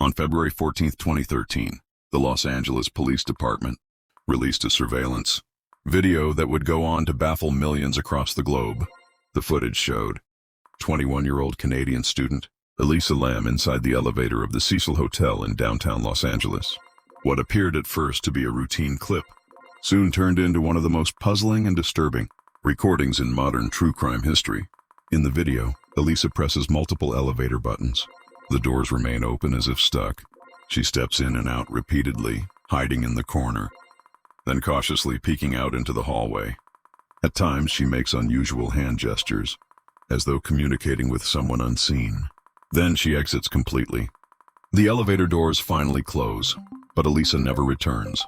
On February 14, 2013, the Los Angeles Police Department released a surveillance video that would go on to baffle millions across the globe. The footage showed 21-year-old Canadian student Elisa Lam inside the elevator of the Cecil Hotel in downtown Los Angeles. What appeared at first to be a routine clip soon turned into one of the most puzzling and disturbing recordings in modern true crime history. In the video, Elisa presses multiple elevator buttons. The doors remain open as if stuck. She steps in and out repeatedly, hiding in the corner, then cautiously peeking out into the hallway. At times, she makes unusual hand gestures, as though communicating with someone unseen. Then she exits completely. The elevator doors finally close, but Elisa never returns.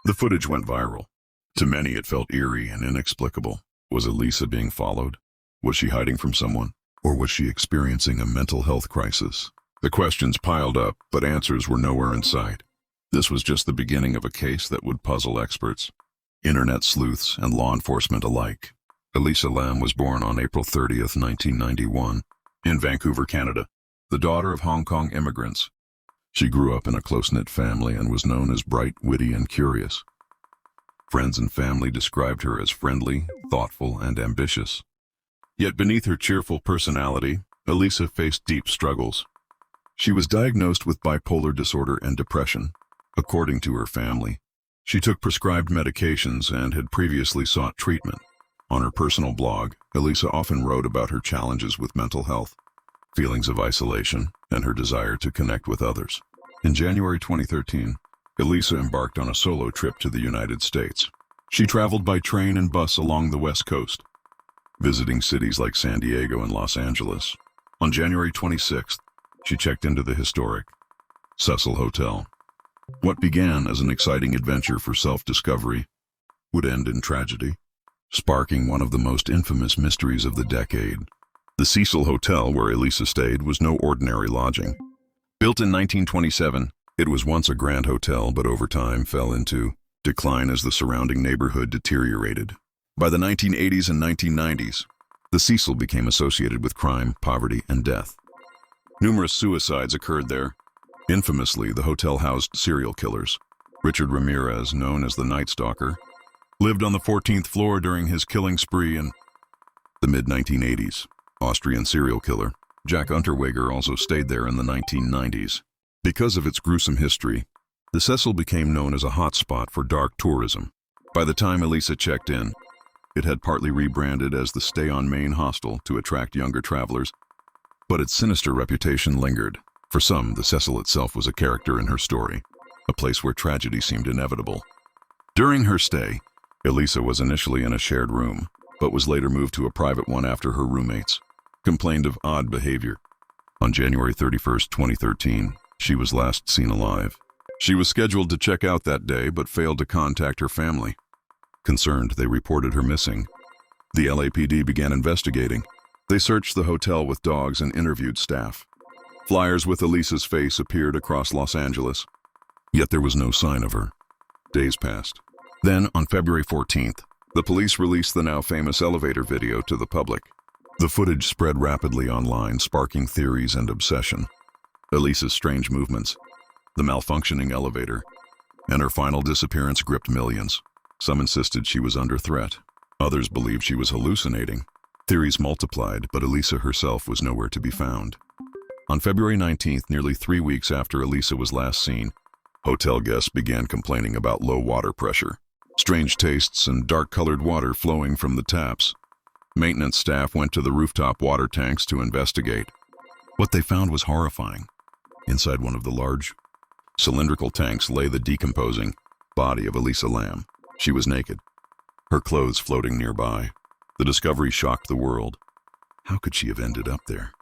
The footage went viral. To many, it felt eerie and inexplicable. Was Elisa being followed? Was she hiding from someone? Or was she experiencing a mental health crisis? The questions piled up, but answers were nowhere in sight. This was just the beginning of a case that would puzzle experts, internet sleuths, and law enforcement alike. Elisa Lam was born on April 30th, 1991, in Vancouver, Canada, the daughter of Hong Kong immigrants. She grew up in a close-knit family and was known as bright, witty, and curious. Friends and family described her as friendly, thoughtful, and ambitious. Yet beneath her cheerful personality, Elisa faced deep struggles. She was diagnosed with bipolar disorder and depression. According to her family, she took prescribed medications and had previously sought treatment. On her personal blog, Elisa often wrote about her challenges with mental health, feelings of isolation, and her desire to connect with others. In January 2013, Elisa embarked on a solo trip to the United States. She traveled by train and bus along the West Coast, visiting cities like San Diego and Los Angeles. On January 26th, she checked into the historic Cecil Hotel. What began as an exciting adventure for self-discovery would end in tragedy, sparking one of the most infamous mysteries of the decade. The Cecil Hotel, where Elisa stayed, was no ordinary lodging. Built in 1927, it was once a grand hotel, but over time fell into decline as the surrounding neighborhood deteriorated. By the 1980s and 1990s, the Cecil became associated with crime, poverty, and death. Numerous suicides occurred there. Infamously, the hotel housed serial killers. Richard Ramirez, known as the Night Stalker, lived on the 14th floor during his killing spree in the mid-1980s. Austrian serial killer Jack Unterweger also stayed there in the 1990s. Because of its gruesome history, the Cecil became known as a hotspot for dark tourism. By the time Elisa checked in, it had partly rebranded as the Stay on Main Hostel to attract younger travelers, but its sinister reputation lingered. For some, the Cecil itself was a character in her story, a place where tragedy seemed inevitable. During her stay, Elisa was initially in a shared room, but was later moved to a private one after her roommates complained of odd behavior. On January 31st, 2013, she was last seen alive. She was scheduled to check out that day, but failed to contact her family. Concerned, they reported her missing. The LAPD began investigating. They searched the hotel with dogs and interviewed staff. Flyers with Elisa's face appeared across Los Angeles, yet there was no sign of her. Days passed. Then, on February 14th, the police released the now famous elevator video to the public. The footage spread rapidly online, sparking theories and obsession. Elisa's strange movements, the malfunctioning elevator, and her final disappearance gripped millions. Some insisted she was under threat. Others believed she was hallucinating. Theories multiplied, but Elisa herself was nowhere to be found. On February 19th, nearly 3 weeks after Elisa was last seen, hotel guests began complaining about low water pressure, strange tastes, and dark-colored water flowing from the taps. Maintenance staff went to the rooftop water tanks to investigate. What they found was horrifying. Inside one of the large, cylindrical tanks lay the decomposing body of Elisa Lam. She was naked, her clothes floating nearby. The discovery shocked the world. How could she have ended up there?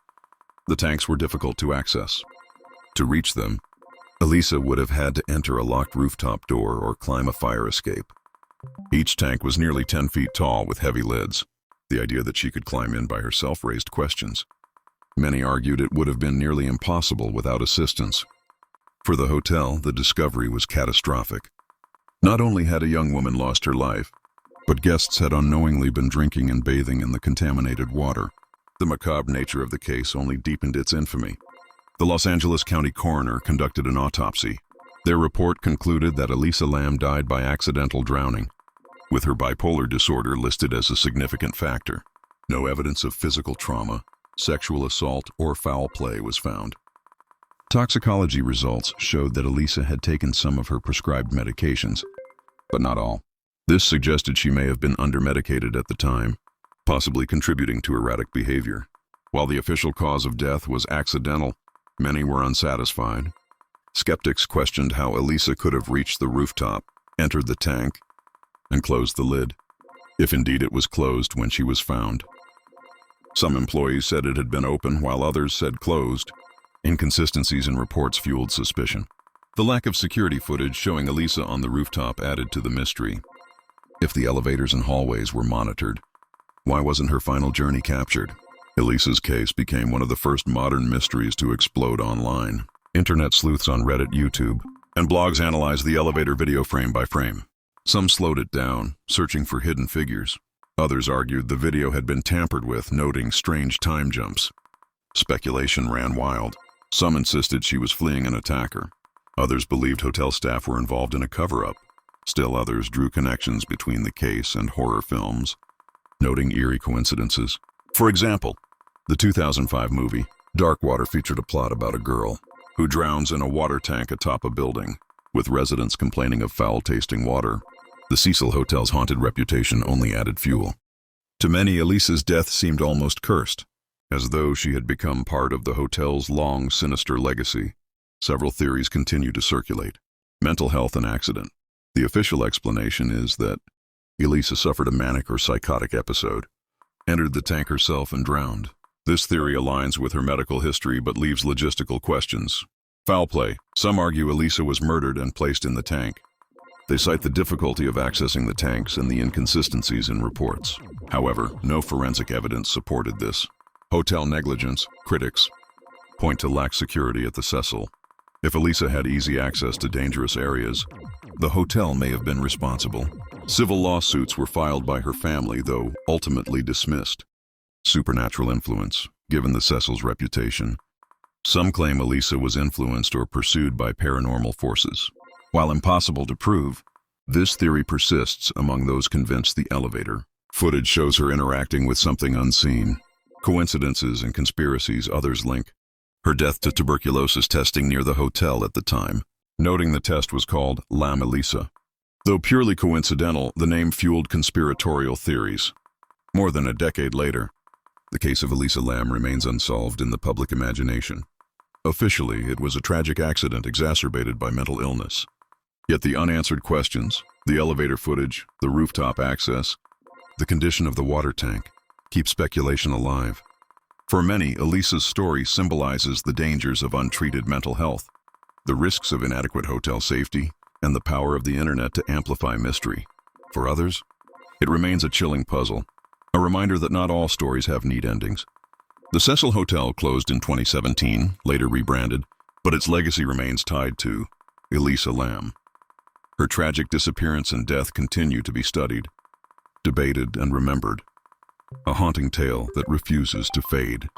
The tanks were difficult to access. To reach them, Elisa would have had to enter a locked rooftop door or climb a fire escape. Each tank was nearly 10 feet tall with heavy lids. The idea that she could climb in by herself raised questions. Many argued it would have been nearly impossible without assistance. For the hotel, the discovery was catastrophic. Not only had a young woman lost her life, but guests had unknowingly been drinking and bathing in the contaminated water. The macabre nature of the case only deepened its infamy. The Los Angeles County coroner conducted an autopsy. Their report concluded that Elisa Lam died by accidental drowning, with her bipolar disorder listed as a significant factor. No evidence of physical trauma, sexual assault, or foul play was found. Toxicology results showed that Elisa had taken some of her prescribed medications, but not all. This suggested she may have been under-medicated at the time, possibly contributing to erratic behavior. While the official cause of death was accidental, many were unsatisfied. Skeptics questioned how Elisa could have reached the rooftop, entered the tank, and closed the lid, if indeed it was closed when she was found. Some employees said it had been open while others said closed. Inconsistencies in reports fueled suspicion. The lack of security footage showing Elisa on the rooftop added to the mystery. If the elevators and hallways were monitored, why wasn't her final journey captured? Elisa's case became one of the first modern mysteries to explode online. Internet sleuths on Reddit, YouTube, and blogs analyzed the elevator video frame by frame. Some slowed it down, searching for hidden figures. Others argued the video had been tampered with, noting strange time jumps. Speculation ran wild. Some insisted she was fleeing an attacker. Others believed hotel staff were involved in a cover-up. Still others drew connections between the case and horror films, noting eerie coincidences. For example, the 2005 movie Dark Water featured a plot about a girl who drowns in a water tank atop a building, with residents complaining of foul-tasting water. The Cecil Hotel's haunted reputation only added fuel. To many, Elisa's death seemed almost cursed, as though she had become part of the hotel's long, sinister legacy. Several theories continue to circulate. Mental health and accident. The official explanation is that Elisa suffered a manic or psychotic episode, entered the tank herself and drowned. This theory aligns with her medical history but leaves logistical questions. Foul play. Some argue Elisa was murdered and placed in the tank. They cite the difficulty of accessing the tanks and the inconsistencies in reports. However, no forensic evidence supported this. Hotel negligence. Critics point to lax security at the Cecil. If Elisa had easy access to dangerous areas, the hotel may have been responsible. Civil lawsuits were filed by her family, though ultimately dismissed. Supernatural influence. Given the Cecil's reputation, some claim Elisa was influenced or pursued by paranormal forces. While impossible to prove, this theory persists among those convinced the elevator footage shows her interacting with something unseen. Coincidences and conspiracies others link her death to tuberculosis testing near the hotel at the time, noting the test was called Lam Elisa. Though purely coincidental, the name fueled conspiratorial theories. More than a decade later, the case of Elisa Lam remains unsolved in the public imagination. Officially, it was a tragic accident exacerbated by mental illness. Yet the unanswered questions, the elevator footage, the rooftop access, the condition of the water tank, keep speculation alive. For many, Elisa's story symbolizes the dangers of untreated mental health, the risks of inadequate hotel safety, and the power of the internet to amplify mystery. For others, it remains a chilling puzzle, a reminder that not all stories have neat endings. The Cecil Hotel closed in 2017, later rebranded, but its legacy remains tied to Elisa Lam. Her tragic disappearance and death continue to be studied, debated, and remembered, a haunting tale that refuses to fade.